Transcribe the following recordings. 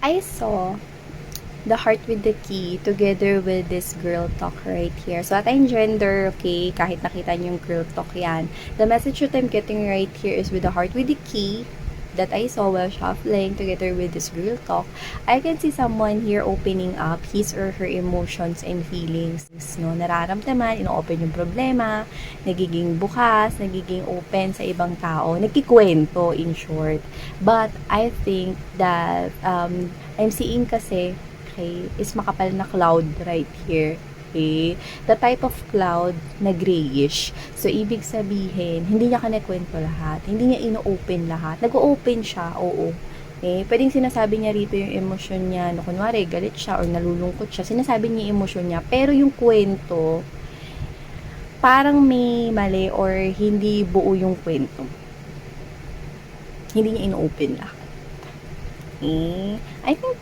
I saw the heart with the key together with this girl talk right here. So, at ang gender, okay, kahit nakita niyo yung girl talk yan. The message that I'm getting right here is with the heart with the key that I saw while shuffling together with this girl talk. I can see someone here opening up his or her emotions and feelings. No, nararamdaman, ino-open yung problema, nagiging bukas, nagiging open sa ibang tao, nagkikwento in short. But I think that I'm seeing kasi okay, is makapal na cloud right here. Okay? The type of cloud na grayish. So, ibig sabihin, hindi niya kinikwento lahat. Hindi niya ino-open lahat. Nag-open siya, oo. Okay? Pwedeng sinasabi niya rito yung emosyon niya. No, kunwari, galit siya or nalulungkot siya. Sinasabi niya yung emosyon niya. Pero yung kwento, parang may mali or hindi buo yung kwento. Hindi niya ino-open lahat. Okay? I think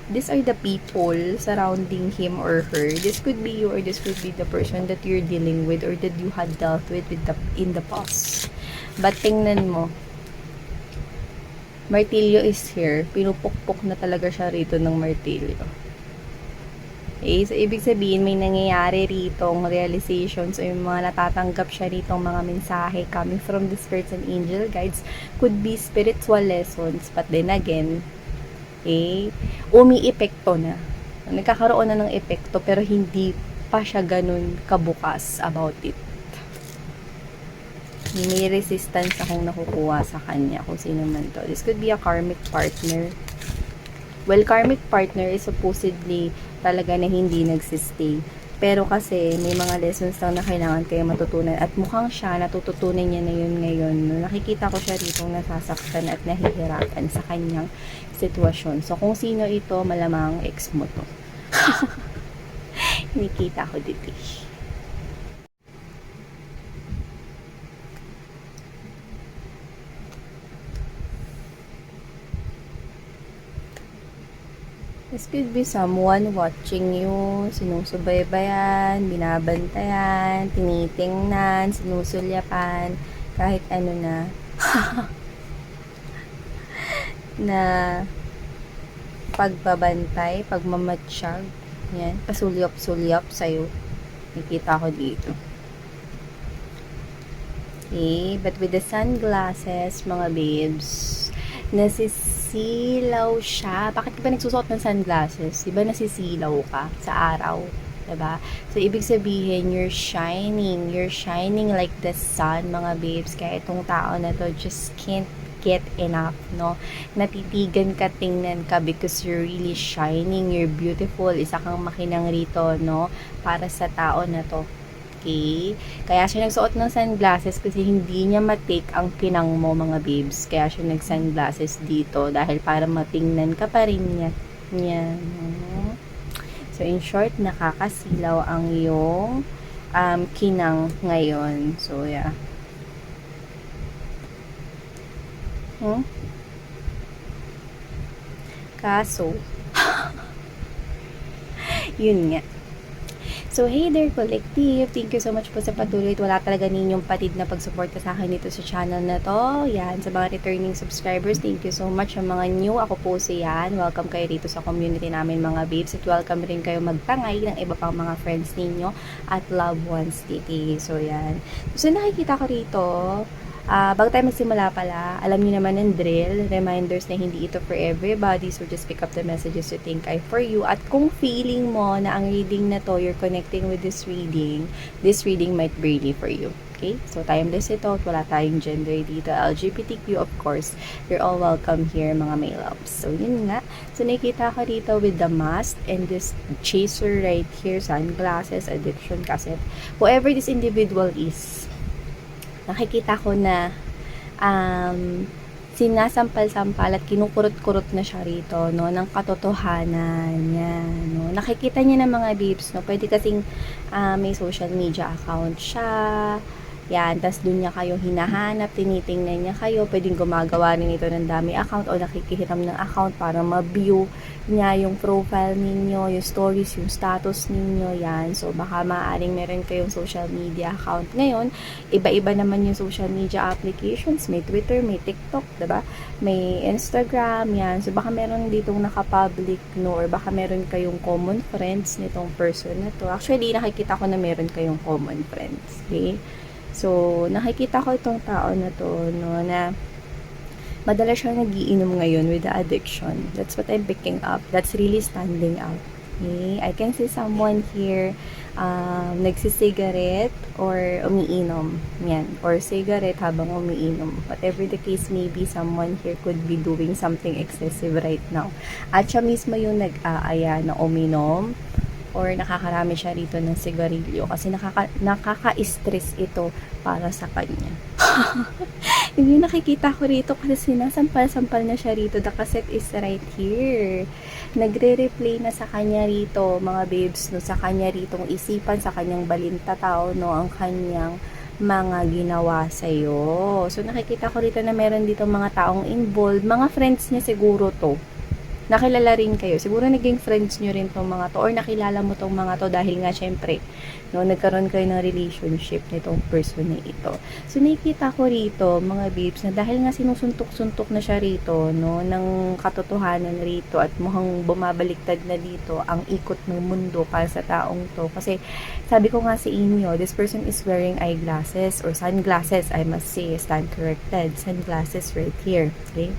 these are the people surrounding him or her. This could be you or this could be the person that you're dealing with or that you had dealt with in the past. But tingnan mo, martilyo is here. Pinupukpok na talaga siya rito ng martilyo. Okay, so ibig sabihin may nangyayari ritong realizations o yung mga natatanggap siya ritong mga mensahe coming from the spirits and angel guides. Could be spiritual lessons, but then again, umiepekto na. Nagkakaroon na ng epekto pero hindi pa siya ganun kabukas about it. May resistance akong nakukuha sa kanya kung sino man to. This could be a karmic partner. Well, karmic partner is supposedly talaga na hindi nagsistay. Pero kasi may mga lessons lang na kailangan kayo matutunan at mukhang siya natututunan niya na yun ngayon. Nakikita ko siya rito nasasaktan at nahihirapan sa kanyang sitwasyon. So kung sino ito, malamang ex mo to. Nakikita ko dito. This could be someone watching you, sinusubaybayan, binabantayan, tinitingnan, sinusulyapan, kahit ano na. Na pagbabantay, pagmamatsyag, yan, pasulyap-sulyap sa'yo. Nakita ko dito. Okay, but with the sunglasses, mga babes, nasisilaw siya. Bakit ka ba nagsusuot ng sunglasses? Diba nasisilaw ka sa araw? Diba? So, ibig sabihin, you're shining. You're shining like the sun, mga babes. Kaya itong tao na to just can't get enough, no? Natitigan ka, tingnan ka because you're really shining. You're beautiful. Isa kang makinang rito, no? Para sa tao na to. Okay? Kaya siya nagsuot ng sunglasses kasi hindi niya matake ang pinang mo, mga babes. Kaya siya nag-sunglasses dito dahil para matingnan ka pa rin niya. Yan. So, in short, nakakasilaw ang iyong kinang ngayon. So, yeah. Kaso, yun nga. So, hey there, collective. Thank you so much po sa patuloy. Wala talaga ninyong patid na pagsuporta sa akin dito sa channel na to. Yan, sa mga returning subscribers, thank you so much. Sa mga new, ako po si Yan. Welcome kayo dito sa community namin, mga babes. At welcome rin kayo magtangay ng iba pang mga friends ninyo at loved ones dito. So, yan. So, nakikita ko rito, bago tayo magsimula pala, alam niyo naman ang drill, reminders na hindi ito for everybody, so just pick up the messages you think I for you. At kung feeling mo na ang reading na to, you're connecting with this reading might be really for you. Okay? So, timeless ito, wala tayong gender dito. LGBTQ, of course, you're all welcome here, mga may loves. So, yun nga. So, nakikita ko dito with the mask and this chaser right here, sunglasses, addiction, kasi whoever this individual is, nakikita ko na sinasampal-sampal at kinukurot-kurot na siya rito, no, ng katotohanan niya, no. Nakikita niya ng mga babes, no, pwede kasing may social media account siya, Yan, tas dun niya kayo hinahanap, tinitingnan niya kayo, pwedeng gumagawa rin ito ng dami account o nakikihiram ng account para ma-view niya yung profile ninyo, yung stories, yung status ninyo, yan. So, baka maaaring meron kayong social media account ngayon. Iba-iba naman yung social media applications. May Twitter, may TikTok, diba? May Instagram, yan. So, baka meron ditong nakapublic, no? Or baka meron kayong common friends nitong person na to. Actually, nakikita ko na meron kayong common friends, okay? So, nakikita ko itong tao na to, no, na madalas siya nagiinom ngayon with the addiction. That's what I'm picking up. That's really standing out. Okay? I can see someone here nagsisigaret or umiinom. Yan. Or cigarette habang umiinom. Whatever the case may be, someone here could be doing something excessive right now. At siya mismo yung nag-aaya na uminom or nakakarami siya rito ng sigarilyo kasi nakaka-stress ito para sa kanya. Yung nakikita ko rito kasi sinasampal-sampal na siya rito. The cassette is right here. Nagre-replay na sa kanya rito, mga babes, no, sa kanya ritong isipan, sa kanyang balintataw, no, ang kanyang mga ginawa sa'yo. So, nakikita ko rito na meron dito mga taong involved. Mga friends niya siguro to. Nakilala rin kayo. Siguro naging friends nyo rin tong mga to or nakilala mo tong mga to dahil nga syempre, no, nagkaroon kayo ng relationship nitong person na ito. So, nakikita ko rito, mga babes, na dahil nga sinusuntok-suntok na siya rito, no, ng katotohanan rito at mukhang bumabaliktad na dito ang ikot ng mundo para sa taong to. Kasi, sabi ko nga sa inyo, this person is wearing eyeglasses or sunglasses, I must say, stand corrected. Sunglasses right here, okay?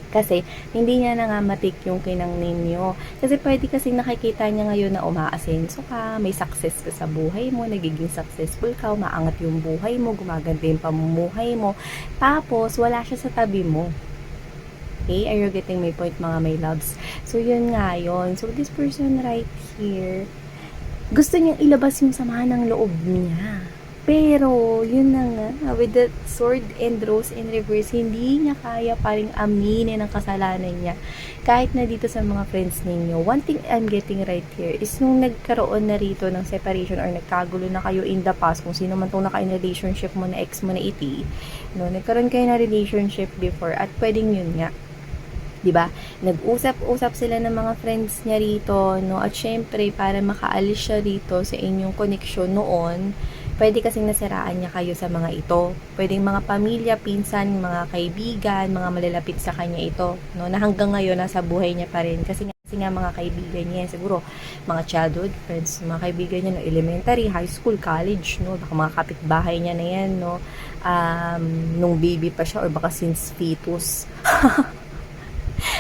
Kasi, hindi niya nangamatik yung kinang ninyo. Kasi pwede kasing nakikita niya ngayon na umaasenso ka, may success ka sa buhay mo, nagiging successful ka, umaangat yung buhay mo, gumaganda yung pamumuhay mo. Tapos, wala siya sa tabi mo. Okay? Are you getting my point, mga my loves? So, yun nga yun. So, this person right here, gusto niyang ilabas yung sama ng loob niya. Pero, yun na nga, with the sword and rose in reverse, hindi niya kaya paring aminin ang kasalanan niya. Kahit na dito sa mga friends ninyo. One thing I'm getting right here is nung nagkaroon na rito ng separation or nagkagulo na kayo in the past, kung sino man itong naka-relationship mo na ex mo na iti, no, nagkaroon kayo na relationship before at pwedeng yun nga. 'Di ba? Nag-usap-usap sila ng mga friends niya rito, no? At syempre, para makaalis siya rito sa inyong connection noon, pwede kasing nasiraan niya kayo sa mga ito. Pwedeng mga pamilya, pinsan, mga kaibigan, mga malalapit sa kanya ito, no? Na hanggang ngayon nasa buhay niya pa rin kasi nga mga kaibigan niya, siguro mga childhood friends, mga kaibigan niya no, elementary, high school, college, no? Baka mga kapitbahay niya na yan, no? Nung baby pa siya or baka since fetus.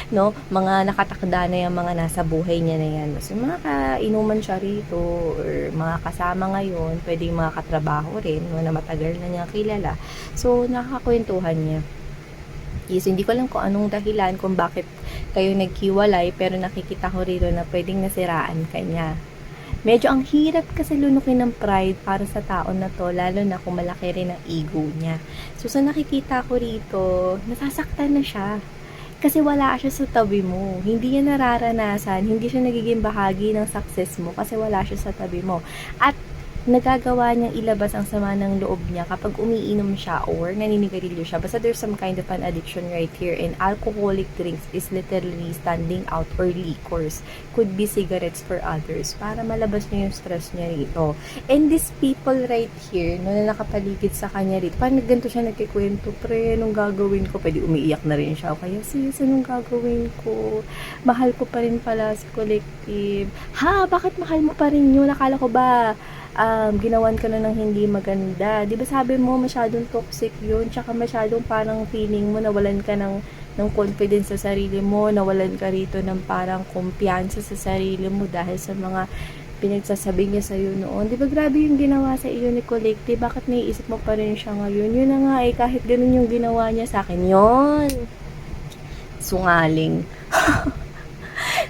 No, mga nakatakda na yung mga nasa buhay niya na yan. So, mga kainuman siya rito or mga kasama ngayon, pwedeng mga katrabaho rin, no, na matagal na niya kilala. So, nakakakwentuhan niya. Yes, hindi ko alam kung anong dahilan kung bakit kayo naghiwalay, pero nakikita ko rito na pwedeng nasiraan ka niya. Medyo ang hirap kasi lunukin ng pride para sa tao na to, lalo na kung malaki rin ang ego niya. So, sa nakikita ko rito, nasasaktan na siya. Kasi wala siya sa tabi mo. Hindi niya nararanasan, hindi siya nagiging bahagi ng success mo kasi wala siya sa tabi mo. At nagagawa niyang ilabas ang sama ng loob niya kapag umiinom siya or naninigarilyo siya. Basta there's some kind of an addiction right here, and alcoholic drinks is literally standing out, or liquors. Could be cigarettes for others para malabas niya yung stress niya rito. And these people right here, no, na nakapaligid sa kanya rito, parang ganito siya nagkikwento, pre, anong gagawin ko? Pwede umiiyak na rin siya. Kaya sis, anong gagawin ko? Mahal ko pa rin pala si Collective. Ha? Bakit mahal mo pa rin yun? Nakala ko ba ginawan ka na ng hindi maganda. 'Di ba sabi mo masyadong toxic 'yun, tsaka masyadong parang feeling mo nawalan ka ng confidence sa sarili mo, nawalan ka rito ng parang kumpiyansa sa sarili mo dahil sa mga pinagsasabi niya sa iyo noon. 'Di ba grabe yung ginawa sa iyo ni Collective? Bakit naiisip mo pa rin siya ngayon? Yun na nga kahit ganun yung ginawa niya sa akin. 'Yon. Sungaling.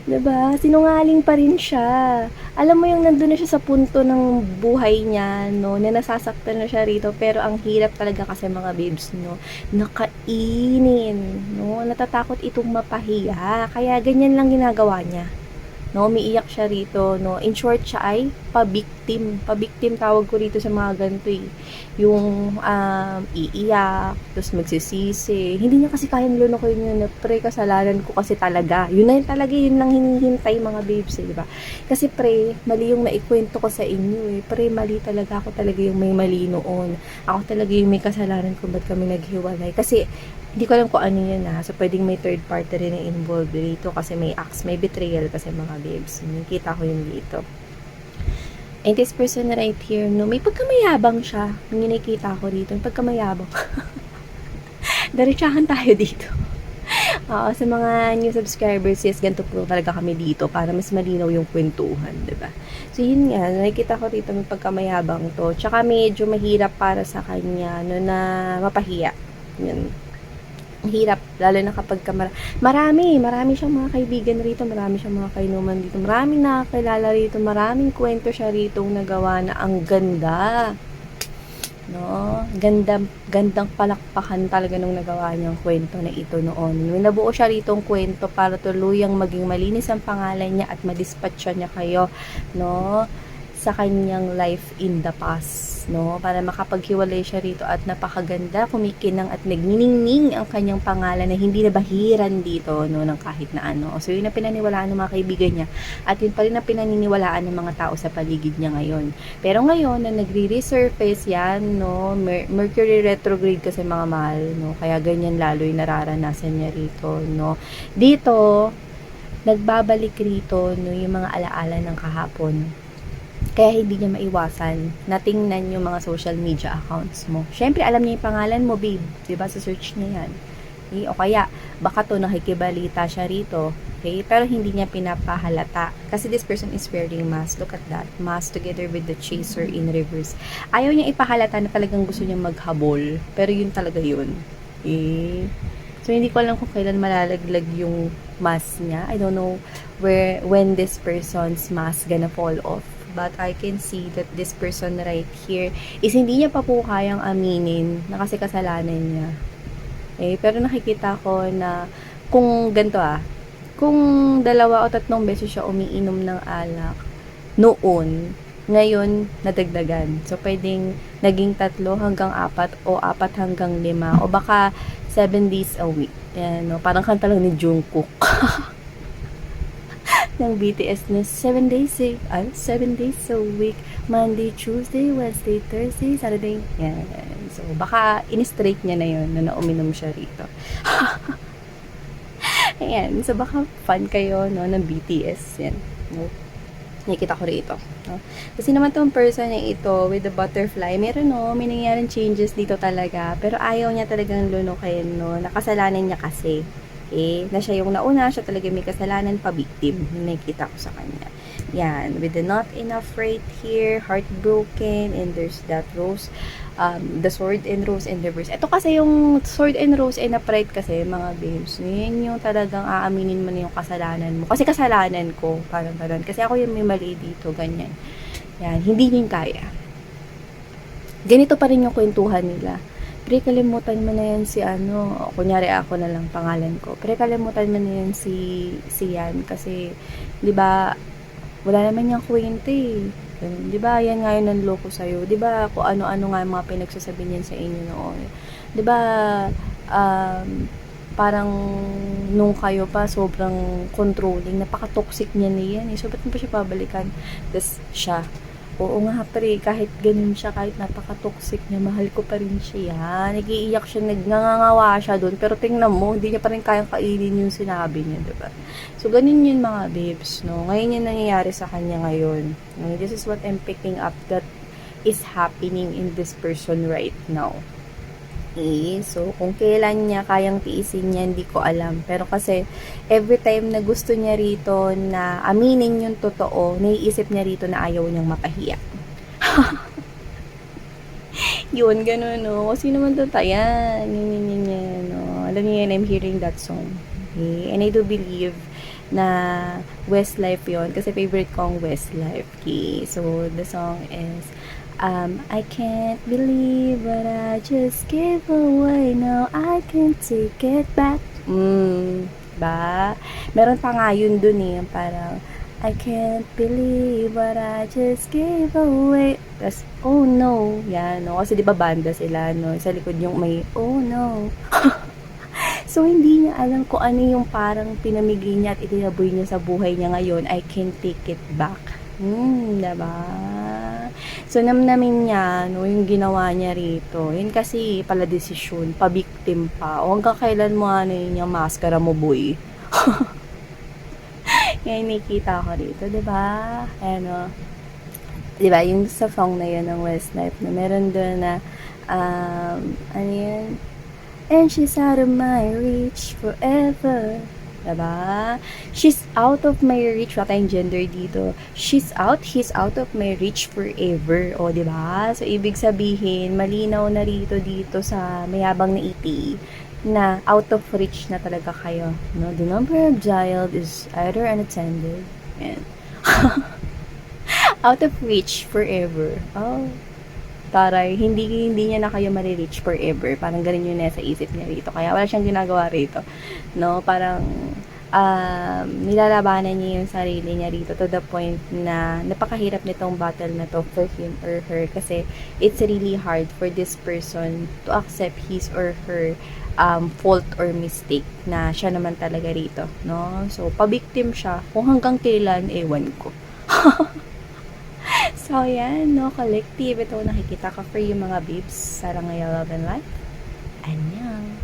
'Di ba? Sinungaling pa rin siya. Alam mo yung nandun na siya sa punto ng buhay niya, no, na nasasaktan na siya rito, pero ang hirap talaga kasi mga babes, no, nakainin, no, natatakot itong mapahiya, kaya ganyan lang ginagawa niya, no, umiiyak siya rito, no. In short, siya ay pa-victim. Pa-victim tawag ko rito sa mga ganito eh. Yung iiyak, tapos magsisisi. Hindi niya kasi kayang lunukin yun na pre, kasalanan ko kasi talaga. Yun na yun talaga, yun lang hinihintay mga babes, di ba? Kasi pre, mali yung naikwento ko sa inyo eh. Pre, mali talaga, ako talaga yung may mali noon. Ako talaga yung may kasalanan kung ba't kami naghiwalay. Kasi hindi ko alam kung ano yun so pwedeng may third party rin na involved dito kasi may acts, may betrayal kasi mga babes. Nakita ko yun dito. And this person right here, no, may pagkamayabang siya. Yung nakita ko dito, may pagkamayabang. Diretsahan tayo dito. Sa mga new subscribers, yes, ganito po talaga kami dito para mas malinaw yung kwentuhan, diba? So, yun nga, nakikita ko dito may pagkamayabang to. Tsaka medyo mahirap para sa kanya, no, na mapahiya. Yun. Hirap, lalo na kapag marami siyang mga kaibigan rito, marami siyang mga kainuman dito, maraming nakakilala rito, maraming kwento siya rito nagawa na ang ganda, no? Gandang palakpakan talaga nung nagawa niyang kwento na ito noon. May nabuo siya rito ang kwento para tuluyang maging malinis ang pangalan niya at madispatcha niya kayo, no, sa kanyang life in the past, no, para makapaghiwalay siya rito at napakaganda, kumikinang at nagniningning ang kanyang pangalan na hindi na bahiran dito, no, ng kahit na ano. So, yun ang pinaniwalaan ng mga kaibigan niya at yun pa rin ang pinaniniwalaan ng mga tao sa paligid niya ngayon. Pero ngayon, na nagre-resurface yan, no, Mercury retrograde kasi mga mahal, no, kaya ganyan lalo yung nararanasan niya rito, no. Dito, nagbabalik rito, no, yung mga alaala ng kahapon. Kaya hindi niya maiwasan na tingnan yung mga social media accounts mo. Siyempre, alam niya yung pangalan mo, babe. Diba? Sa search niya yan. Okay? O kaya, baka to nakikibalita siya rito. Okay? Pero hindi niya pinapahalata. Kasi this person is wearing mask. Look at that. Mask together with the chaser in reverse. Ayaw niya ipahalata na talagang gusto niya maghabol. Pero yun talaga yun. Okay? So, hindi ko alam kung kailan malalaglag yung mask niya. I don't know when this person's mask gonna fall off. But I can see that this person right here is hindi niya pa po kayang aminin na kasi kasalanan niya. Pero nakikita ko na kung ganito kung 2 o 3 beses siya umiinom ng alak noon, ngayon nadagdagan. So pwedeng naging 3 hanggang 4 o 4 hanggang 5 o baka 7 days a week. Yan, no? Parang kanta lang ni Jungkook. Ng BTS na 7 days a week, Monday, Tuesday, Wednesday, Thursday, Saturday. Yan. So, baka in-straight niya na yun na nauminom siya rito. Ayan. So, baka fan kayo, no, ng BTS. Yan. No? Nakikita ko rito. No? Kasi naman tong person na ito, with the butterfly, meron, no, may nangyaring changes dito talaga. Pero ayaw niya talagang lunukin, no. Nakasalanan niya kasi. Na siya yung nauna, siya talaga may kasalanan, pa-victim. Nakikita ko sa kanya. Yan, with the not enough right here, heartbroken, and there's that rose, the sword and rose and reverse. Ito kasi yung sword and rose and upright kasi, mga babes. Yan yung talagang aaminin mo na yung kasalanan mo. Kasi kasalanan ko, parang ganun. Kasi ako yung may mali dito, ganyan. Yan, hindi niyo kaya. Ganito pa rin yung kwentuhan nila. Pre, kalimutan mo na yan si kunyari ako na lang pangalan ko. Pre, kalimutan mo na yan si yan kasi, di ba, wala naman yung kwento eh. Di ba, yan nga yung nanloko sa'yo. Di ba, kung ano-ano nga yung mga pinagsasabi niyan sa inyo noon. Di ba, parang nung kayo pa, sobrang controlling, napaka-toxic niya na yan eh. So, ba't mo pa siya pabalikan? Tapos, siya, oo nga pre, kahit ganun siya, kahit napaka-toxic niya, mahal ko pa rin siya. Nag-iiyak siya, nagngangawa siya doon. Pero tingnan mo, hindi niya pa rin kayang kainin yung sinabi niya, diba? So, ganun yun mga babes, no? Ngayon yung nangyayari sa kanya ngayon. This is what I'm picking up that is happening in this person right now. So, kung kailan niya kayang tiisin niya, hindi ko alam. Pero kasi, every time na gusto niya rito na aminin yung totoo, naiisip niya rito na ayaw niyang mapahiya. Yun, ganun, no? Kasi naman to tayan. Yan, no? Alam niyo yan, I'm hearing that song. Okay? And I do believe na Westlife yon kasi favorite ko ang Westlife. Okay? So, the song is I can't believe what I just gave away. No, I can't take it back. Ba? Meron pa nga yun dun eh. Parang, I can't believe what I just gave away. Tas, oh no. Yan, no? Kasi di ba banda sila, no? Sa likod yung may, oh no. So, hindi niya alam kung ano yung parang pinamigay niya at itinaboy niya sa buhay niya ngayon. I can take it back. Diba? So, namnamin niya, no, yung ginawa niya rito. Yun kasi pala desisyon, pabiktim pa. O hanggang kailan mo ano yun yung maskara mo, boy. Yan, nakikita ko rito, diba? Ano, diba, yung sa song na yun ng Westlife, na meron doon na, ano yun? And she's out of my reach forever. Diba? She's out of my reach. Wala tayong gender dito. He's out of my reach forever. O, diba? So, ibig sabihin, malinaw na dito sa mayabang na iti na out of reach na talaga kayo. No? The number of child is either unattended and out of reach forever. Oh, taray, hindi niya na kayo marireach forever. Parang ganun yung nasa isip niya rito. Kaya wala siyang ginagawa rito. No? Parang, nilalabanan niya yung sarili niya rito to the point na napakahirap nitong battle na to for him or her kasi it's really hard for this person to accept his or her fault or mistake na siya naman talaga rito. No? So, pabiktim siya. Kung hanggang kailan, ewan ko. So, yan, no, collective. Ito nakikita ka for yung mga babes. Sarang ngayon, love and life. Annyeong.